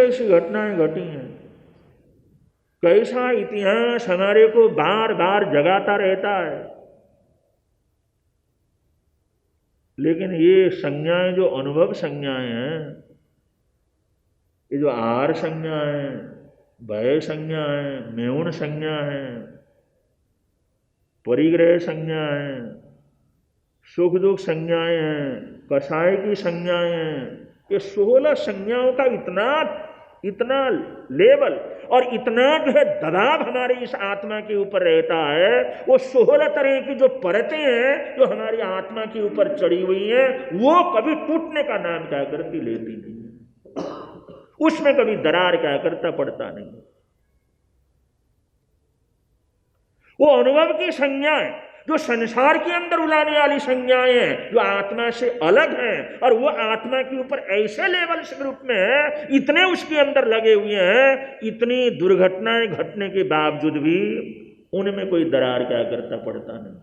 कैसी घटनाएं घटी हैं, कैसा इतिहास हमारे को बार बार जगाता रहता है। लेकिन ये संज्ञाएं जो अनुभव संज्ञाएं हैं, ये जो आहार संज्ञा है, भय संज्ञा है, मेउण संज्ञा है, परिग्रह संज्ञा है, सुख दुख संज्ञाएं हैं, कसाय की संज्ञाएं हैं, ये 16 संज्ञाओं का इतना लेवल और इतना जो है दबाव हमारी इस आत्मा के ऊपर रहता है। वो 16 तरह की जो परतें हैं जो हमारी आत्मा के ऊपर चढ़ी हुई हैं, वो कभी टूटने का नाम क्या करती लेती नहीं, उसमें कभी दरार क्या करता पड़ता नहीं। वो अनुभव की संज्ञाएं जो संसार के अंदर उलाने वाली संज्ञाएं हैं, जो आत्मा से अलग हैं, और वो आत्मा के ऊपर ऐसे लेवल के रूप में है, इतने उसके अंदर लगे हुए हैं, इतनी दुर्घटनाएं घटने के बावजूद भी उनमें कोई दरार क्या करता पड़ता नहीं,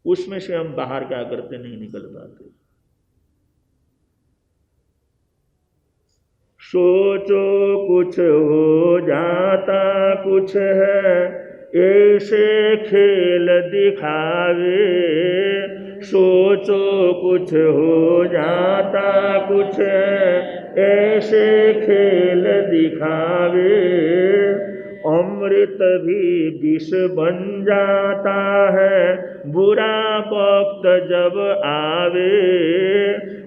उसमें से हम बाहर क्या करते नहीं निकल पाते। सोचो कुछ हो जाता कुछ है, ऐसे खेल दिखावे, सोचो कुछ हो जाता कुछ है, ऐसे खेल दिखावे, अमृत भी विष बन जाता है, बुरा वक्त जब आवे,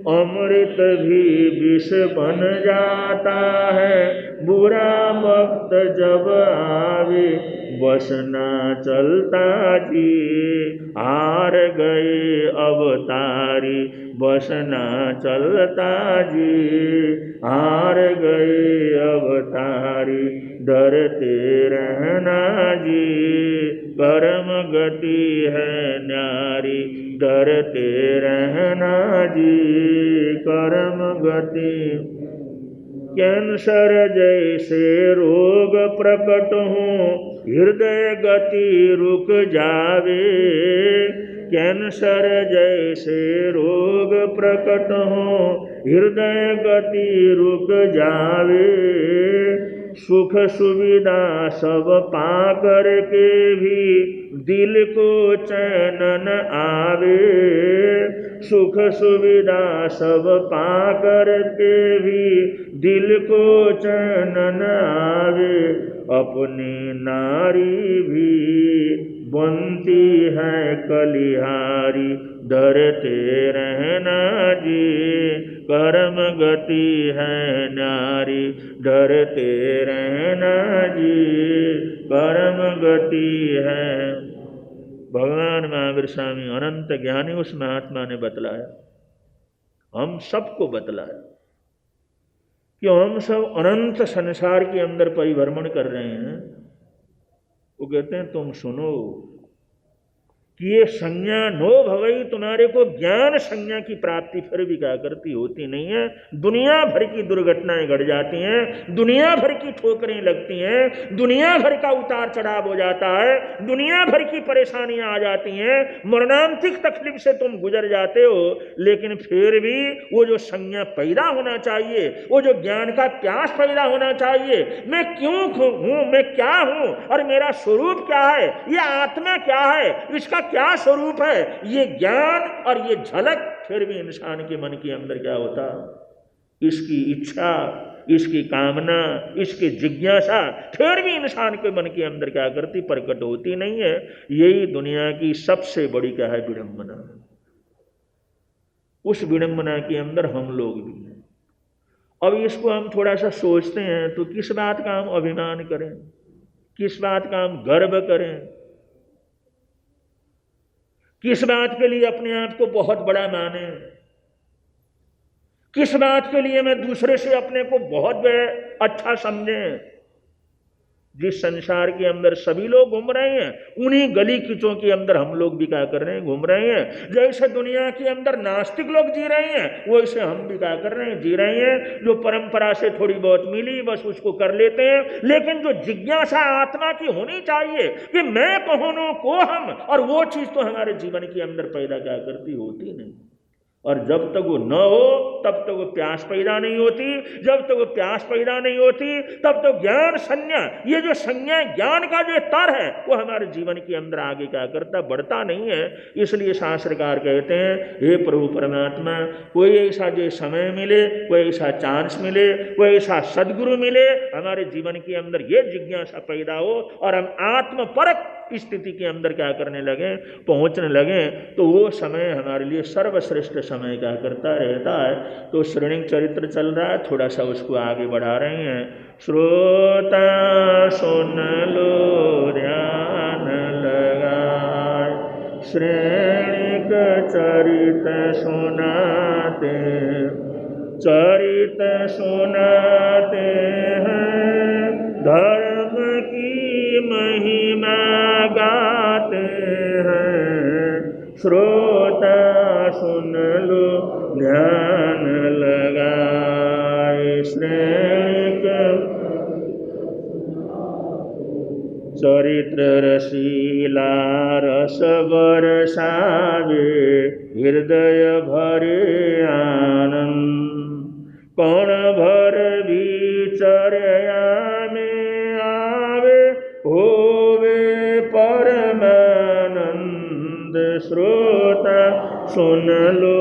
अमृत भी विष बन जाता है, बुरा वक्त जब आवे, बस ना चलता जी हार गए अवतारी, बस ना चलता जी हार गए अवतारी, डरते रहना जी कर्म गति है न्यारी, डरते रहना जी कर्म गति। कैंसर जैसे रोग प्रकट हो, हृदय गति रुक जावे, कैंसर जैसे रोग प्रकट हो, हृदय गति रुक जावे, सुख सुविधा सब पा कर के भी दिल को चैन न आवे, सुख सुविधा सब पा कर के भी दिल को चैन न आवे, अपनी नारी भी बनती है कलिहारी, डरते रहना जी कर्म गति है नारी, डरते रहना जी कर्म गति है। भगवान महावीर स्वामी अनंत ज्ञानी उस महात्मा ने बतलाया, हम सबको बतलाया कि हम सब अनंत संसार के अंदर परिभ्रमण कर रहे हैं। वो कहते हैं तुम सुनो कि ये संज्ञा नो भवई, तुम्हारे को ज्ञान संज्ञा की प्राप्ति फिर भी क्या करती होती नहीं है। दुनिया भर की दुर्घटनाएं घट जाती हैं, दुनिया भर की ठोकरें लगती हैं, दुनिया भर का उतार चढ़ाव हो जाता है, दुनिया भर की परेशानियां आ जाती हैं, मरणांतिक तकलीफ से तुम गुजर जाते हो, लेकिन फिर भी वो जो संज्ञा पैदा होना चाहिए, वो जो ज्ञान का प्यास पैदा होना चाहिए, मैं क्यों हूं, मैं क्या हूं और मेरा स्वरूप क्या है, ये आत्मा क्या है, इसका क्या स्वरूप है, ये ज्ञान और ये झलक फिर भी इंसान के मन के अंदर क्या होता, इसकी इच्छा, इसकी कामना, इसकी जिज्ञासा फिर भी इंसान के मन के अंदर क्या करती, प्रकट होती नहीं है। यही दुनिया की सबसे बड़ी क्या है, विडंबना। उस विडंबना के अंदर हम लोग भी हैं। अब इसको हम थोड़ा सा सोचते हैं तो किस बात का हम अभिमान करें, किस बात का हम गर्व करें, किस बात के लिए अपने आप को बहुत बड़ा माने, किस बात के लिए मैं दूसरे से अपने को बहुत अच्छा समझें। जिस संसार के अंदर सभी लोग घूम रहे हैं, उन्हीं गली कीचों के अंदर हम लोग भी क्या कर रहे हैं, घूम रहे हैं। जैसे दुनिया के अंदर नास्तिक लोग जी रहे हैं, वैसे हम भी क्या कर रहे हैं, जी रहे हैं। जो परंपरा से थोड़ी बहुत मिली बस उसको कर लेते हैं, लेकिन जो जिज्ञासा आत्मा की होनी चाहिए कि मैं कौन हूं, को हम, और वो चीज तो हमारे जीवन के अंदर पैदा क्या करती होती नहीं। और जब तक वो न हो तब तक वो प्यास पैदा नहीं होती, जब तक वो प्यास पैदा नहीं होती तब तक ज्ञान संज्ञा, ये जो संज्ञा ज्ञान का जो तर है वो हमारे जीवन के अंदर आगे क्या करता, बढ़ता नहीं है। इसलिए शास्त्रकार कहते हैं, हे प्रभु परमात्मा, कोई ऐसा जो समय मिले, कोई ऐसा चांस मिले, कोई ऐसा सदगुरु मिले, हमारे जीवन के अंदर ये जिज्ञासा पैदा हो और हम आत्मपरक स्थिति के अंदर क्या करने लगे, पहुंचने लगे, तो वो समय हमारे लिए सर्वश्रेष्ठ समय क्या करता रहता है। तो श्रेणिक चरित्र चल रहा है, थोड़ा सा उसको आगे बढ़ा रहे हैं। श्रोता सुन लो ध्यान लगाए, श्रेणिक चरित सुनाते, चरित सुनाते हैं, धर्म की महिमा गाते हैं, श्रोता सुन लो ध्यान लगाए, श्रेणिक चरित्र रसीला रस बरसावे, हृदय भरे आनंद, कौन भर विचर्या में आवे, होवे परमानंद, श्रोता सुन लो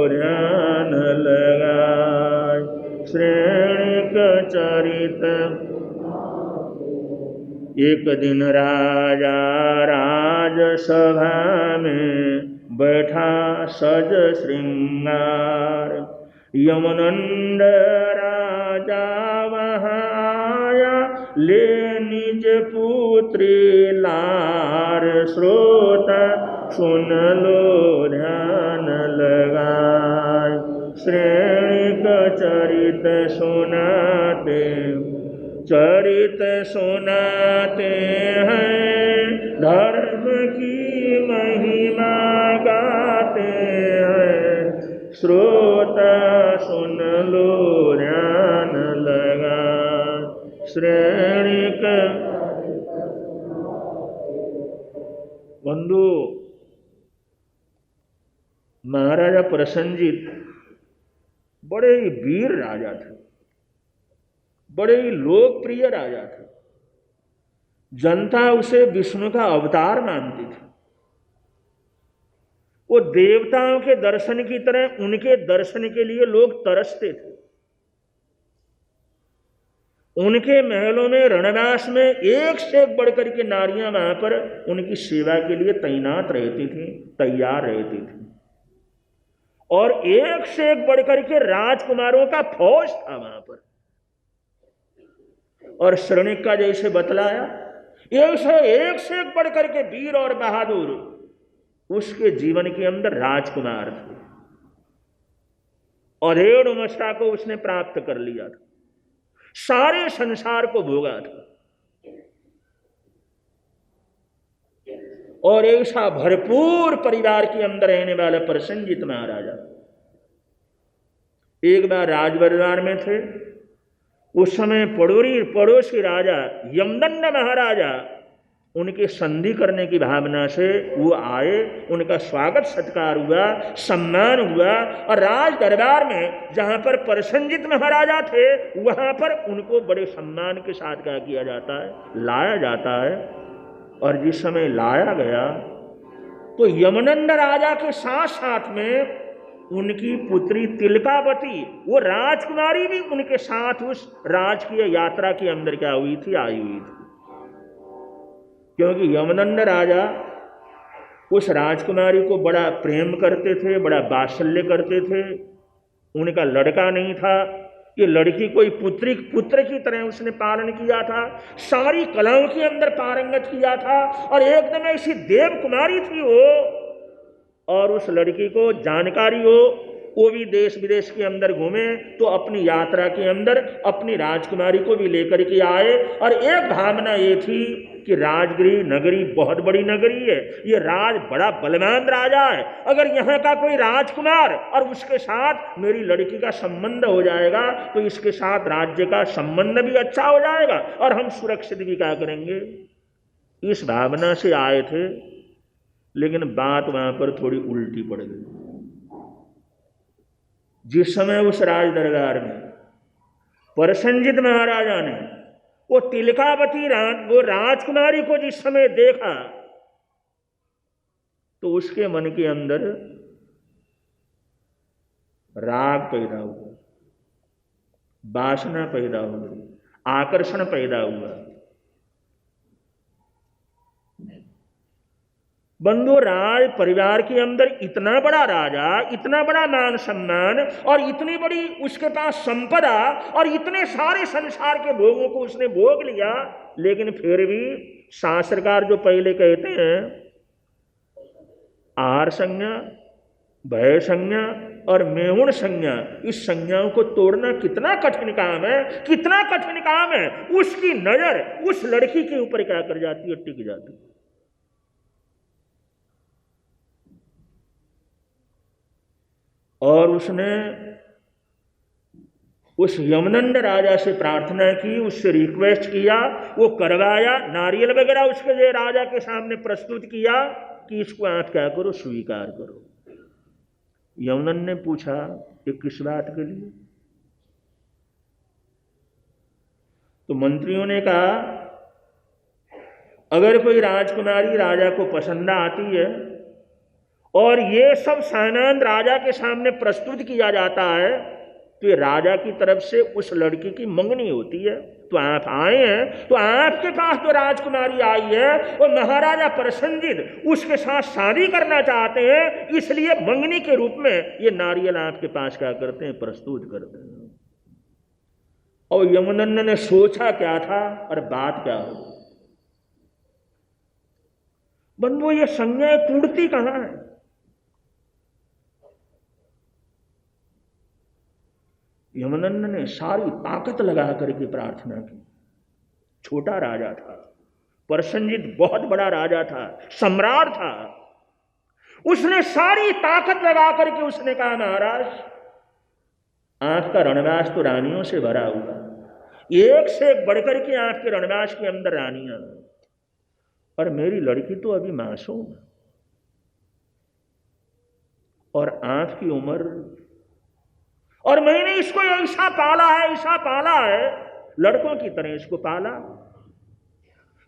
ध्यान लगाए, श्रेणिक चरित। एक दिन राजा राजसभा में बैठा सज श्रृंगार, यमनंद राजा वहाँ आया, ले निज पुत्री लार, श्रोता सुन लो ध्यान लगाए, श्रेणिक चरित सुनाते, चरित सुनाते हैं, धर्म की महिमा गाते हैं, श्रोता सुन लो ध्यान लगा, श्रेणिक। बंधु, महाराजा प्रसन्नजीत बड़े ही वीर राजा थे, बड़े ही लोकप्रिय राजा थे। जनता उसे विष्णु का अवतार मानती थी। वो देवताओं के दर्शन की तरह उनके दर्शन के लिए लोग तरसते थे। उनके महलों में, रणवास में एक से एक बढ़कर के नारियां वहां पर उनकी सेवा के लिए तैनात रहती थी, तैयार रहती थी, और एक से एक बढ़कर के राजकुमारों का फौज था वहां पर। और श्रेणिक का जैसे बतलाया, एक से एक बढ़कर के वीर और बहादुर उसके जीवन के अंदर राजकुमार थे, और मस्ता को उसने प्राप्त कर लिया था, सारे संसार को भोगा था। और ऐसा भरपूर परिवार के अंदर रहने वाला प्रसन्नजीत महाराजा एक बार राजदरबार में थे। उस समय पड़ोसी राजा यमदंड महाराजा उनके संधि करने की भावना से वो आए, उनका स्वागत सत्कार हुआ, सम्मान हुआ, और राज दरबार में जहां पर प्रसन्नजीत महाराजा थे वहां पर उनको बड़े सम्मान के साथ क्या किया जाता है, लाया जाता है। और जिस समय लाया गया तो यमनंद राजा के साथ साथ में उनकी पुत्री तिलकावती, वो राजकुमारी भी उनके साथ उस राजकीय यात्रा के अंदर क्या हुई थी, आई हुई थी। क्योंकि यमनंद राजा उस राजकुमारी को बड़ा प्रेम करते थे, बड़ा वात्सल्य करते थे। उनका लड़का नहीं था, ये लड़की कोई पुत्र की तरह उसने पालन किया था, सारी कलाओं के अंदर पारंगत किया था, और एकदम ऐसी देव कुमारी थी वो। और उस लड़की को जानकारी हो, वो भी देश विदेश के अंदर घूमे, तो अपनी यात्रा के अंदर अपनी राजकुमारी को भी लेकर के आए। और एक भावना ये थी कि राजगिरी नगरी बहुत बड़ी नगरी है, ये राज बड़ा बलवान राजा है, अगर यहाँ का कोई राजकुमार और उसके साथ मेरी लड़की का संबंध हो जाएगा तो इसके साथ राज्य का संबंध भी अच्छा हो जाएगा और हम सुरक्षित भी क्या करेंगे। इस भावना से आए थे, लेकिन बात वहां पर थोड़ी उल्टी पड़ गई। जिस समय उस राज दरबार में परसंजित महाराजा ने वो तिलकावती वो राजकुमारी को जिस समय देखा तो उसके मन के अंदर राग पैदा हुआ, वासना पैदा हुई, आकर्षण पैदा हुआ। बंधु, राज परिवार के अंदर इतना बड़ा राजा, इतना बड़ा मान सम्मान और इतनी बड़ी उसके पास संपदा और इतने सारे संसार के भोगों को उसने भोग लिया, लेकिन फिर भी शास्त्रकार जो पहले कहते हैं आहार संज्ञा, भय संज्ञा और मेहुण संज्ञा, इस संज्ञाओं को तोड़ना कितना कठिन काम है, कितना कठिन काम है। उसकी नजर उस लड़की के ऊपर क्या कर जाती है, टिक जाती है। और उसने उस यमनंद राजा से प्रार्थना की, उससे रिक्वेस्ट किया, वो करवाया, नारियल वगैरह उसके लिए राजा के सामने प्रस्तुत किया कि इसको आप क्या करो, स्वीकार करो। यमनंद ने पूछा कि किस बात के लिए? तो मंत्रियों ने कहा अगर कोई राजकुमारी राजा को पसंद आती है और ये सब सामान राजा के सामने प्रस्तुत किया जाता है तो ये राजा की तरफ से उस लड़की की मंगनी होती है। तो आप आए हैं, तो आपके पास तो राजकुमारी आई है और महाराजा प्रसन्नजित उसके साथ शादी करना चाहते हैं, इसलिए मंगनी के रूप में ये नारियल आपके पास क्या करते हैं, प्रस्तुत करते हैं। और यमनंद ने सोचा क्या था और बात क्या हो। बंधु, ये संज्ञा टूटती कहां है? यमनंद ने सारी ताकत लगा करके प्रार्थना की। छोटा राजा था, प्रसन्नजित बहुत बड़ा राजा था, सम्राट था। उसने सारी ताकत लगा करके उसने कहा महाराज, आपका रणवास तो रानियों से भरा हुआ, एक से एक बढ़कर के आपके रणवास के अंदर रानियां, और मेरी लड़की तो अभी मासूम है और आपकी उम्र, और मैंने इसको ऐसा पाला है, ऐसा पाला है, लड़कों की तरह इसको पाला,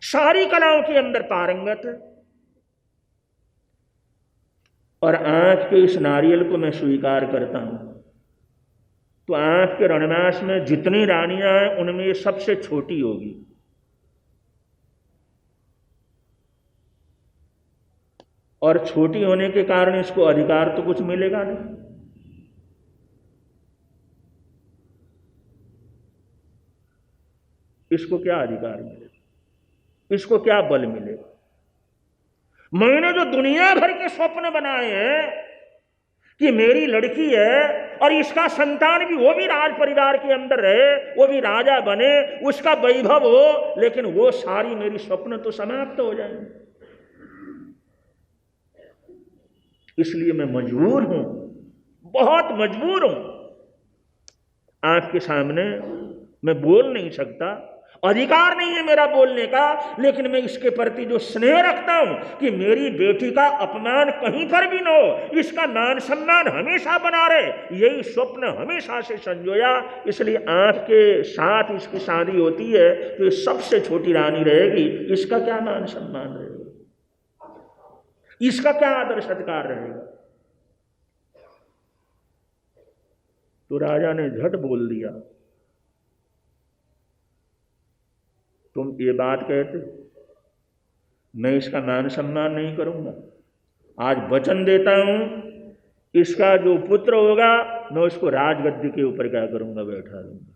सारी कलाओं के अंदर पारंगत है, और आपके इस नारियल को मैं स्वीकार करता हूं तो आपके रणवास में जितनी रानियां हैं उनमें ये सबसे छोटी होगी। और छोटी होने के कारण इसको अधिकार तो कुछ मिलेगा नहीं। इसको क्या अधिकार मिलेगा, इसको क्या बल मिलेगा? मैंने जो दुनिया भर के स्वप्न बनाए हैं कि मेरी लड़की है और इसका संतान भी, वो भी राज परिवार के अंदर रहे, वो भी राजा बने, उसका वैभव हो, लेकिन वो सारी मेरी स्वप्न तो समाप्त हो जाएंगे। इसलिए मैं मजबूर हूं, बहुत मजबूर हूं। आपके सामने मैं बोल नहीं सकता, अधिकार नहीं है मेरा बोलने का, लेकिन मैं इसके प्रति जो स्नेह रखता हूं कि मेरी बेटी का अपमान कहीं पर भी न हो, इसका मान सम्मान हमेशा बना रहे, यही स्वप्न हमेशा से संजोया। इसलिए आपके साथ इसकी शादी होती है तो ये सबसे छोटी रानी रहेगी, इसका क्या मान सम्मान रहेगा, इसका क्या आदर सत्कार रहेगा? तो राजा ने झट बोल दिया, तुम ये बात कहते, मैं इसका मान सम्मान नहीं करूंगा। आज वचन देता हूं, इसका जो पुत्र होगा मैं उसको राजगद्दी के ऊपर क्या करूंगा, बैठा दूंगा।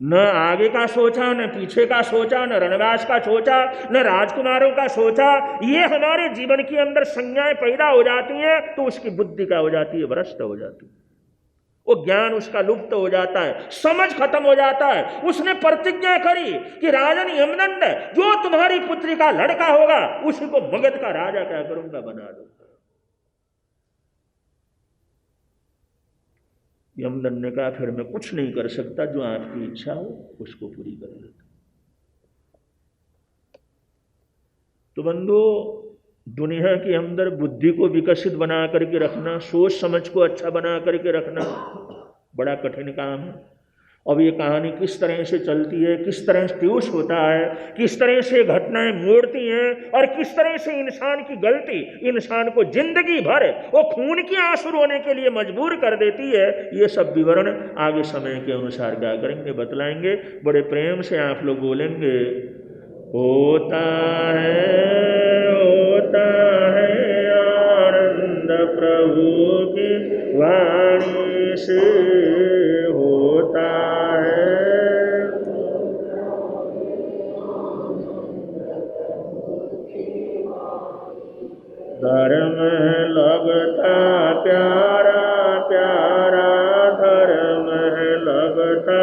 न आगे का सोचा, न पीछे का सोचा, न रणवास का सोचा, न राजकुमारों का सोचा। ये हमारे जीवन के अंदर संज्ञाएं पैदा हो जाती हैं तो उसकी बुद्धि क्या हो जाती है, भ्रष्ट हो जाती है, वो ज्ञान उसका लुप्त हो जाता है, समझ खत्म हो जाता है। उसने प्रतिज्ञा करी कि राजन यमनंद, जो तुम्हारी पुत्री का लड़का होगा उसी को मगध का राजा क्या करूंगा, बना दूंगा। यमनंद ने कहा फिर मैं कुछ नहीं कर सकता, जो आपकी इच्छा हो उसको पूरी कर लेता। तो बंधु, दुनिया के अंदर बुद्धि को विकसित बना करके रखना, सोच समझ को अच्छा बना करके रखना बड़ा कठिन काम है। अब ये कहानी किस तरह से चलती है, किस तरह से ट्यूस होता है, किस तरह से घटनाएं मोड़ती हैं और किस तरह से इंसान की गलती इंसान को जिंदगी भर वो खून के आंसू रोने के लिए मजबूर कर देती है, ये सब विवरण आगे समय के अनुसार क्या करेंगे, बतलाएंगे। बड़े प्रेम से आप लोग बोलेंगे, होता है आनंद प्रभु की वाणी से, होता है धर्म लगता प्यारा प्यारा, धर्म लगता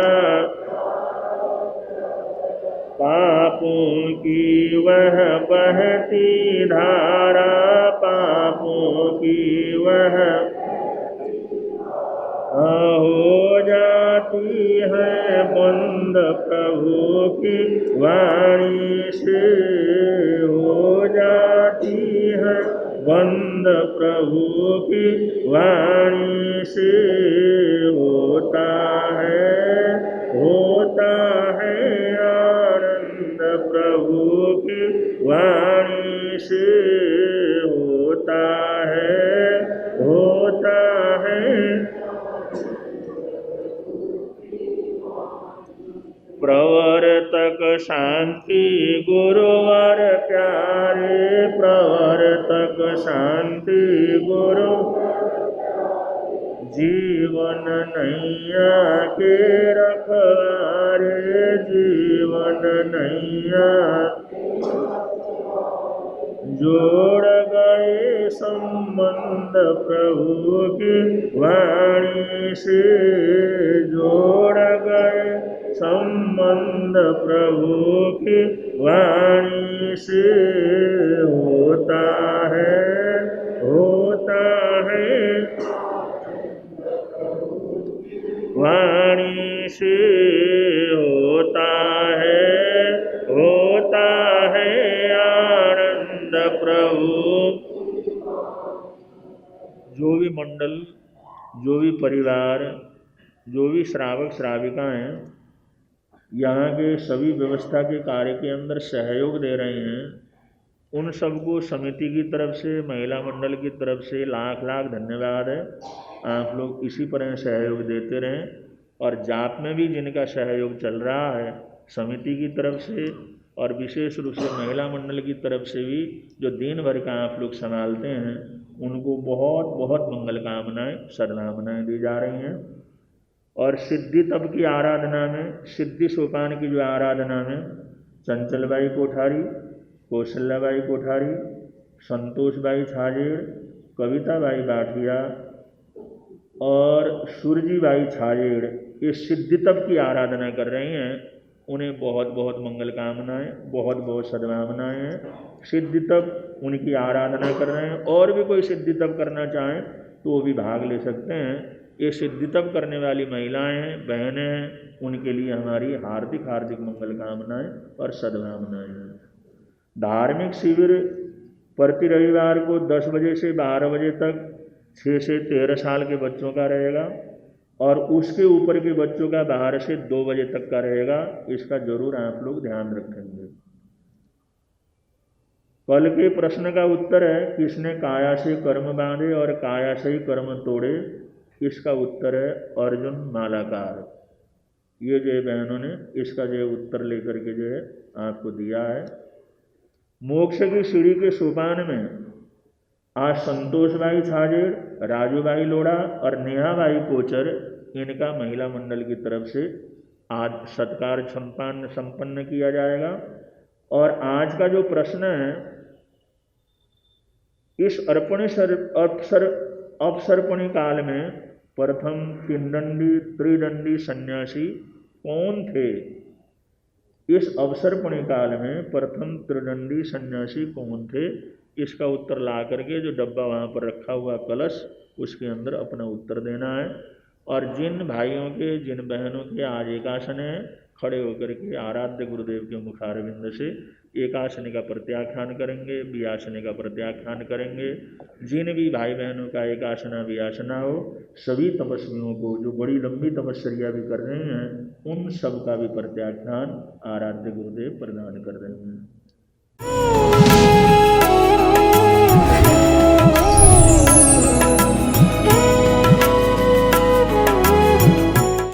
पापों की वह बहती धारा, पापों की वह हो जाती है बंद प्रभु की वाणी से, हो जाती है बंद प्रभु की वाणी से, होता है आनंद प्रभु की वाणी से, होता है प्रवर्तक शांति गुरुवर प्यारे, प्रवर्तक शांति गुरु जीवन नैया के रखवारे, जीवन नैया जोड़ गए संबंध प्रभु की वाणी से, जोड़ गए संबंध प्रभु की वाणी से, होता है वाणी से, होता है आनंद प्रभु। जो भी मंडल, जो भी परिवार, जो भी श्रावक श्राविकाएं यहाँ के सभी व्यवस्था के कार्य के अंदर सहयोग दे रहे हैं, उन सबको समिति की तरफ से, महिला मंडल की तरफ से लाख लाख धन्यवाद है। आप लोग इसी तरह सहयोग देते रहें। और जाप में भी जिनका सहयोग चल रहा है समिति की तरफ से और विशेष रूप से महिला मंडल की तरफ से भी, जो दिन भर का आप लोग संभालते हैं, उनको बहुत बहुत मंगल कामनाएं सद्भावनाएं दी जा रही हैं। और सिद्धि तप की आराधना में, सिद्धि सोपान की जो आराधना में चंचलबाई कोठारी, कौशल्याबाई कोठारी, संतोषबाई छाजेड़, कविताबाई बाठिया और सूरजीबाई छाजेड़ ये सिद्धि तप की आराधना कर रही हैं। उन्हें बहुत बहुत मंगल कामनाएं, बहुत बहुत सद्भावनाएं हैं। सिद्धि तप उनकी आराधना कर रहे हैं। और भी कोई सिद्धि तप करना चाहें तो वो भी भाग ले सकते हैं। ये सिद्धि तप करने वाली महिलाएं हैं, बहनें हैं, उनके लिए हमारी हार्दिक हार्दिक मंगल कामनाएं और सद्भावनाएं हैं। धार्मिक शिविर प्रति रविवार को 10 बजे से 12 बजे तक 6 से 13 साल के बच्चों का रहेगा और उसके ऊपर के बच्चों का 12 से 2 बजे तक का रहेगा। इसका जरूर आप लोग ध्यान रखेंगे। कल के प्रश्न का उत्तर है, किसने काया से कर्म बांधे और काया से ही कर्म तोड़े? इसका उत्तर है अर्जुन मालाकार। ये जो बहनों ने इसका जो उत्तर लेकर के जो है आपको दिया है। मोक्ष की सीढ़ी के सोपान में आज संतोषबाई छाजेड़, राजूबाई लोढ़ा और नेहाबाई कोचर, इनका महिला मंडल की तरफ से आज सत्कार संपन्न किया जाएगा। और आज का जो प्रश्न है, इस अपसर्पणी काल में प्रथम त्रिदंडी सन्यासी कौन थे? इस अवसर्पणी काल में प्रथम त्रिदंडी सन्यासी कौन थे? इसका उत्तर ला करके जो डब्बा वहाँ पर रखा हुआ कलश, उसके अंदर अपना उत्तर देना है। और जिन भाइयों के, जिन बहनों के आज एकासन है, खड़े होकर के आराध्य गुरुदेव के मुखारविंद से एक आसने का प्रत्याख्यान करेंगे, वियासने का प्रत्याख्यान करेंगे। जिन भी भाई बहनों का एक आसना वियासना हो, सभी तपस्वियों को जो बड़ी लंबी तपस्या भी कर रहे हैं, उन सब का भी प्रत्याख्यान आराध्य गुरुदेव प्रदान कर रहे हैं।